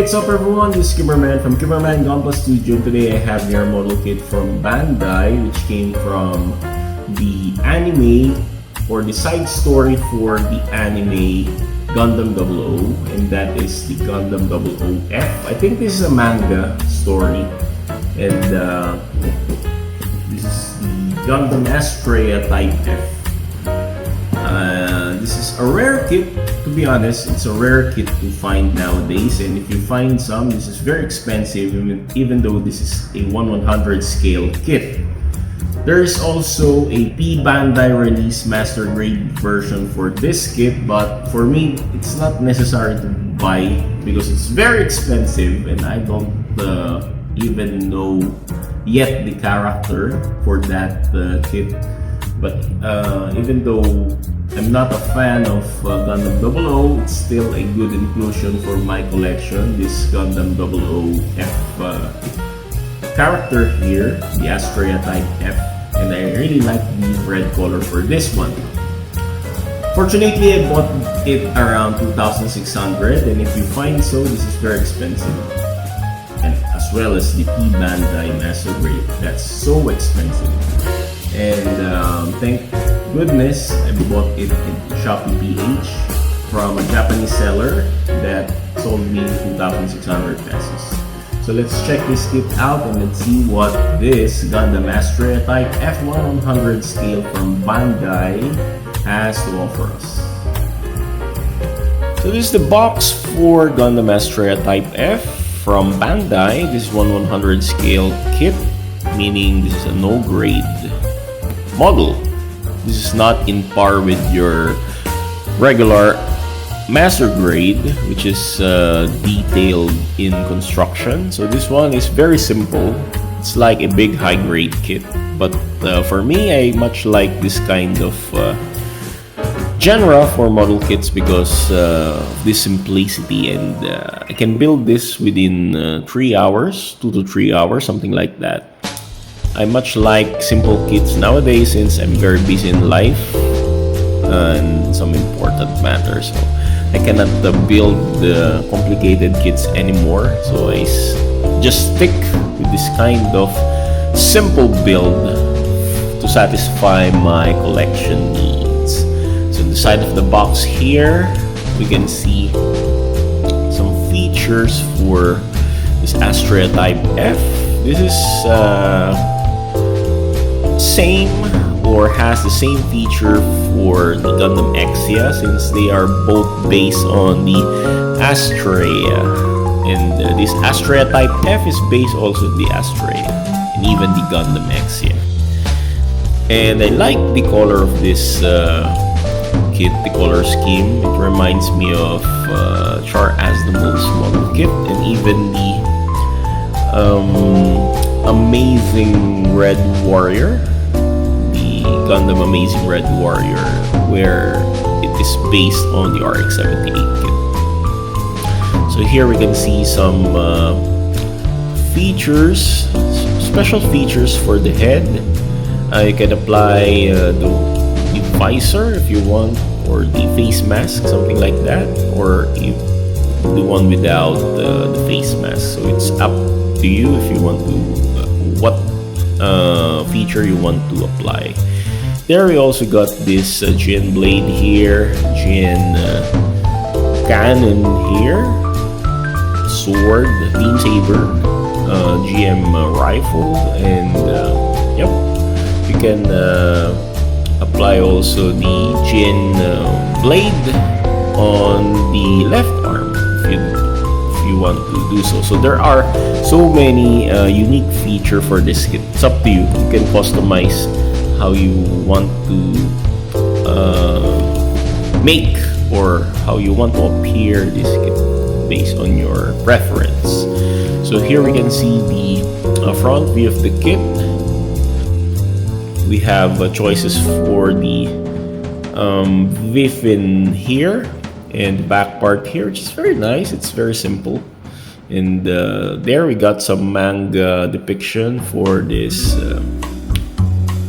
What's up everyone, this is Kimmerman from Kimmerman Gunpla Studio. Today I have your model kit from Bandai, which came from the anime or the side story for the anime Gundam 00, and that is the Gundam 00F. I think this is a manga story, and this is the Gundam ASTRAEA Type F. This is a rare kit, to be honest. It's a rare kit to find nowadays, and if you find some, this is very expensive, even though this is a 1/100 scale kit. There is also a P Bandai release master grade version for this kit, but for me, it's not necessary to buy because it's very expensive, and I don't even know yet the character for that kit. But even though I'm not a fan of Gundam 00, it's still a good inclusion for my collection. This Gundam 00F character here, the ASTRAEA Type F, and I really like the red color for this one. Fortunately, I bought it around 2,600, and if you find so, this is very expensive. And as well as the P Bandai Master Grade, that's so expensive. And thank goodness I bought it in Shopee Ph from a Japanese seller that sold me 2,600 pesos. So let's check this kit out and let's see what this Gundam ASTRAEA Type F1/100 scale from Bandai has to offer us. So this is the box for Gundam ASTRAEA Type F from Bandai. This is 1/100 scale kit, meaning this is a no grade model. This is not in par with your regular master grade, which is detailed in construction. So this one is very simple. It's like a big high grade kit, but for me, I much like this kind of genre for model kits because of this simplicity, and I can build this within 3 hours, 2 to 3 hours, something like that. I much like simple kits nowadays since I'm very busy in life and some important matters. So I cannot build complicated kits anymore. So I just stick with this kind of simple build to satisfy my collection needs. So on the side of the box here, we can see some features for this ASTRAEA Type F. This is same or has the same feature for the Gundam ASTRAEA, since they are both based on the ASTRAEA, and this ASTRAEA Type F is based also on the ASTRAEA and even the Gundam ASTRAEA. And I like the color of this kit, the color scheme. It reminds me of Char Aznavour's model kit, and even the Amazing Red Warrior, the Gundam Amazing Red Warrior, where it is based on the RX-78 kit. So here we can see some features, special features for the head. You can apply the visor if you want, or the face mask, something like that, or the one without the face mask. So it's up to you if you want to what feature you want to apply. There we also got this GN blade here, GN cannon here, sword, beam saber, GM rifle, and yep, you can apply also the GN blade on the left arm if you want to do so. So there are so many unique features for this kit. It's up to you. You can customize how you want to make or how you want to appear this kit based on your preference. So here we can see the front view of the kit. We have choices for the Viffin here and the back part here, which is very nice. It's very simple. And there we got some manga depiction for this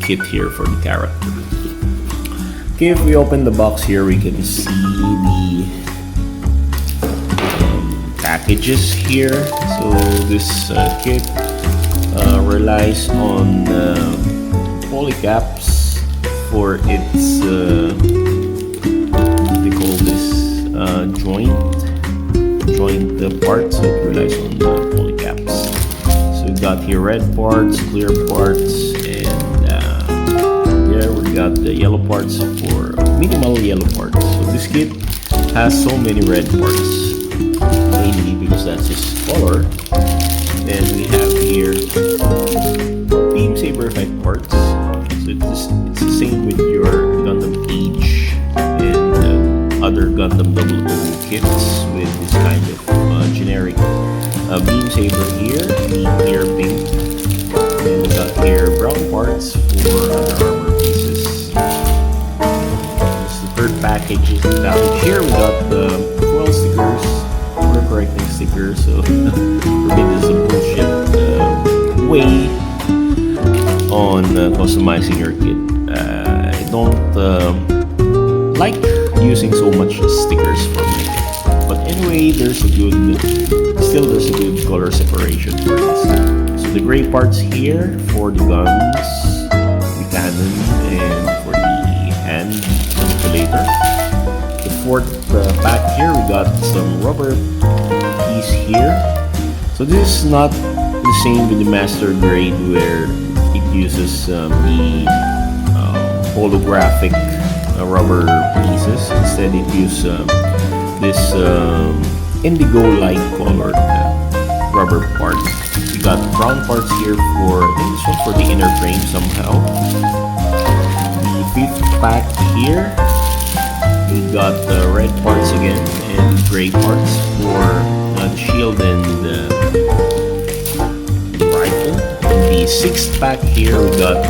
kit here for the character. Okay, if we open the box here, we can see the packages here. So this kit relies on polycaps for its what they call this joint parts. So it relies on polycaps. So we got here red parts, clear parts, and there we got the yellow parts for minimal yellow parts. So this kit has so many red parts, mainly because that's his color. Then we have here beam saber effect parts. So it's the same with your Gundam Age and other Gundam 00 kits with this kind of generic beam saber here, the clear pink. Then we got here brown parts for other armor pieces. This is the third package. Here we got the 12 stickers, order correcting stickers. So for me this is a bullshit way on customizing your kit. I don't like using so much stickers for my kit. But anyway, there's a good color separation for this. So the gray parts here for the guns, the cannon, and for the hand manipulator. The fourth pack here, we got some rubber piece here. So this is not the same with the master grade where it uses the holographic rubber pieces. Instead it uses this indigo-like colored rubber parts. We got brown parts here for, I think this one for the inner frame somehow. The fifth pack here, we got the red parts again and gray parts for the shield and the rifle. In the sixth pack here, we got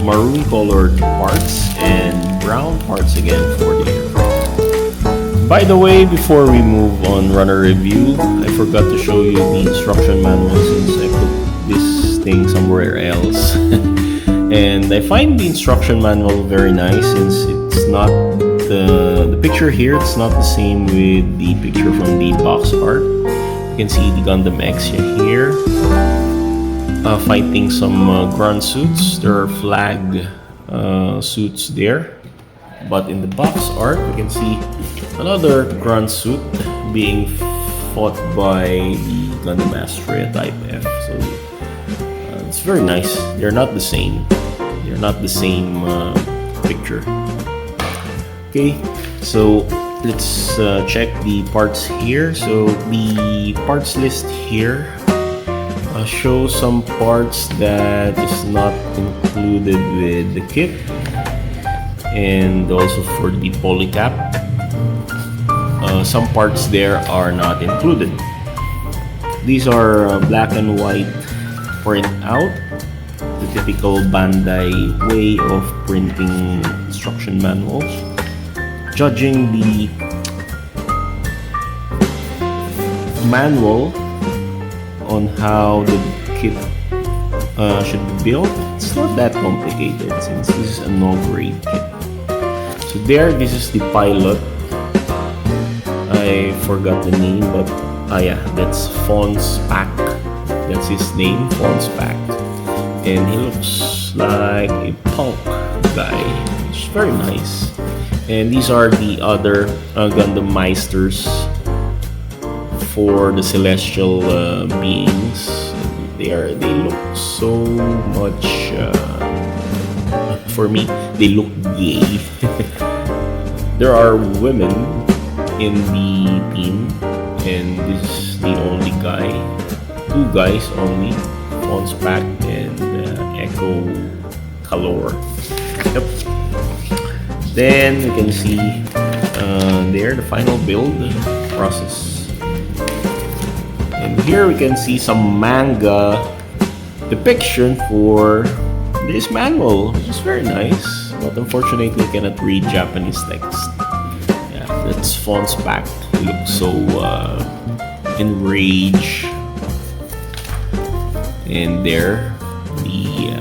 maroon colored parts and brown parts again for the aircraft. By the way, before we move on runner review, I forgot to show you the instruction manual since I put this thing somewhere else. And I find the instruction manual very nice since it's not the picture here, it's not the same with the picture from the box art. You can see the Gundam ASTRAEA here fighting some grunt suits. There are flag suits there, but in the box art we can see another grunt suit being fought by the Gundam ASTRAEA Type F. So it's very nice. They're not the same. They're not the same picture. Okay, so let's check the parts here. So the parts list here shows some parts that is not included with the kit, and also for the polycap, some parts there are not included. These are black and white print out, the typical Bandai way of printing instruction manuals. Judging the manual on how the kit should be built, it's not that complicated since this is a no-grade kit. So there, this is the pilot. I forgot the name, but yeah, that's Fonspak. That's his name, Fonspak. And he looks like a punk guy. It's very nice. And these are the other Gundam Meisters for the celestial beings. They look so much for me, they look gay. There are women in the team, and this is the only guy, two guys only, Fonspak and Echo Calor. Yep. Then we can see there the final build process. And here we can see some manga depiction for this manual, which is very nice, but unfortunately I cannot read Japanese text. Yeah, that's Fonspak. He looks so enraged. And there, the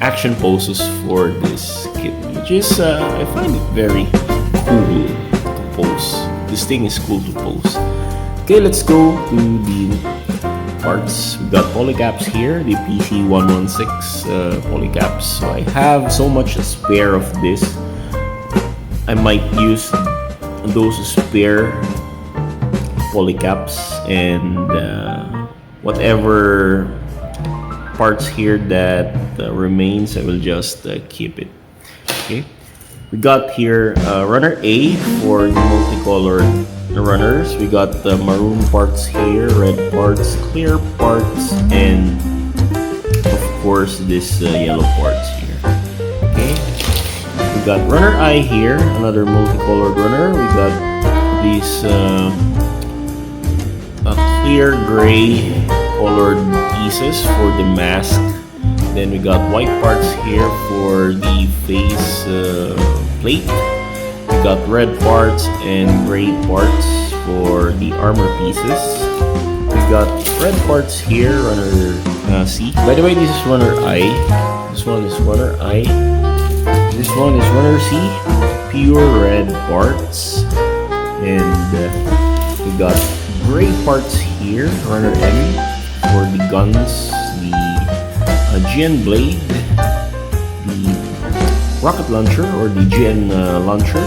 action poses for this kit, which is I find it very cool to pose. This thing is cool to pose. Okay, let's go to the parts. We got polycaps here, the PC116 polycaps. So I have so much spare of this. I might use those spare polycaps, and whatever parts here that remains, I will just keep it. Okay, we got here runner A for the multicolored runners. We got the maroon parts here, red parts, clear parts, and of course this yellow parts here. Okay, we got runner I here, another multicolored runner. We got these clear gray colored pieces for the mask. Then we got white parts here for the face plate. We got red parts and gray parts for the armor pieces. We got red parts here, runner C. By the way, this is runner I. This one is runner I. This one is runner C. Pure red parts. And we got gray parts here, runner M, for the guns, the GN blade, the rocket launcher or the GN launcher,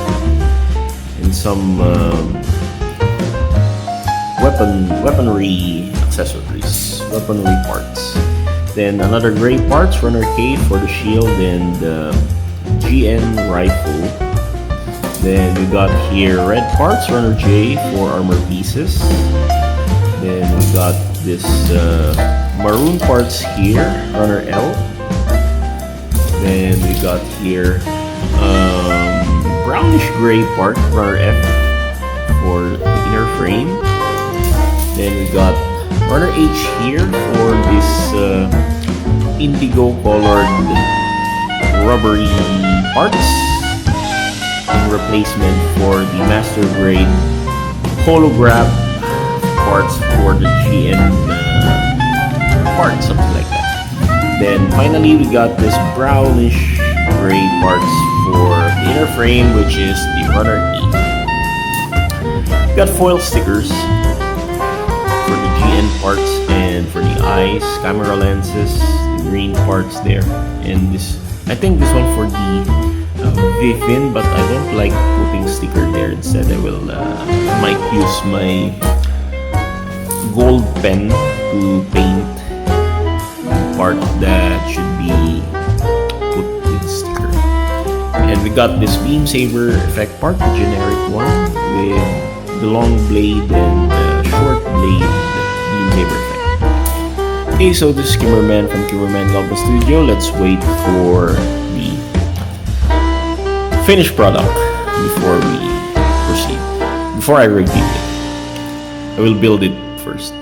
and some weaponry accessories, weaponry parts. Then another gray parts, runner K for the shield and GN rifle. Then we got here red parts, runner J for armor pieces. Then we got this maroon parts here, runner L. Then we got here brownish gray part, runner F for the inner frame. Then we got runner H here for this indigo colored rubbery parts in replacement for the master grade holograph parts for the GN parts, something like that. Then finally we got this brownish gray parts for the inner frame, which is the runner E. We got foil stickers for the GN parts and for the eyes, camera lenses, the green parts there, and this, I think this one for the Vivin, but I don't like putting sticker there. Instead I will might use my gold pen to paint the part that should be put with the sticker. And we got this beam saber effect part, the generic one, with the long blade and the short blade beam saber effect. Okay, so this is Kimmerman from Kimmerman Gundam Studio. Let's wait for the finished product before we proceed. Before I review it, I will build it first.